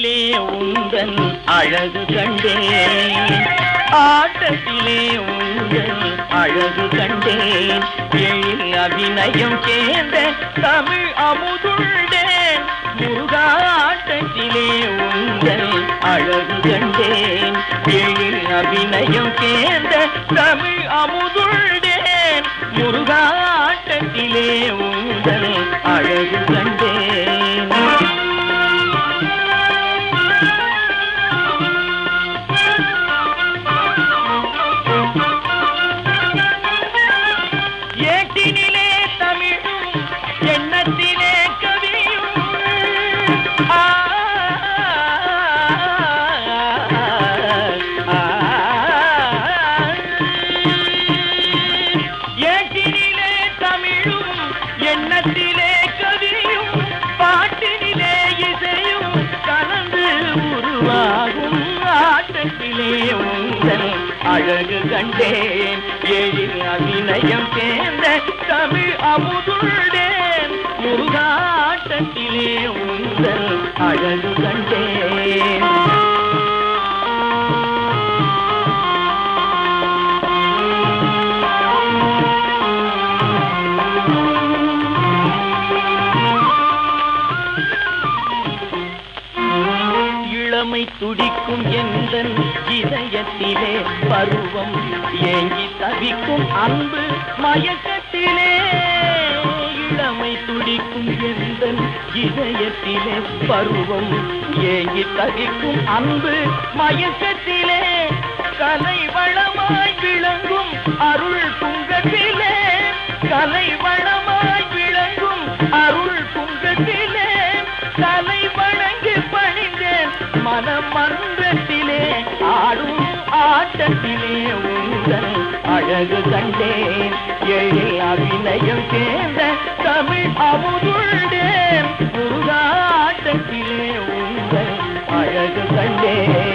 ஆட்டத்திலே உந்தன் அழகு கண்டேன், ஆட்டத்திலே உந்தன் அழகு கண்டேன், எழில் அபிநயம் சேர்ந்த தமிழ் அமுதுண்டேன், முருகா ஆட்டத்திலே உந்தன் அழகு கண்டேன், எழில் அபிநயம் சேர்ந்த தமிழ் அமுதுண்டேன், முருகா ஆட்டத்திலே உந்தன் அழகு கண்டேன். ஏட்டினிலே தமிழும் எண்ணத்திலே கவியும், ஏட்டினிலே தமிழும் எண்ணத்திலே கவியும், பாட்டினிலே இசையும் கலந்து உருவாகும் ஆட்டத்திலே உந்தன் அழகு கண்டேன், எழில் அபிநயம் சேர்ந்த தமிழ் அமுதுண்டேன், முருகாட்டத்திலே உந்தன் அழகு கண்டேன். இளமை துடிக்கும் எந்தன் இதயத்திலே பருவம் ஏங்கி தவிக்கும் அன்பு மயக்கத்திலே, இளமை துடிக்கும் எந்தன் இதயத்திலே பருவம் ஏங்கி தவிக்கும் அன்பு மயக்கத்திலே, கலை வளமாய் விளங்கும் அருள் குங்கத்திலே, கலை வளமாய் விளங்கும் அருள் குங்கத்திலே, கலை வணங்கி பணிந்தேன் மனமன்றத்திலே, ஆடும் ஆட்டத்திலே உந்தன் அழகு கண்டேன், எழில் அபிநயம் சேர்ந்த தமிழ் அமுதுண்டேன், முருகாட்டத்திலே உந்தன் அழகு கண்டேன்.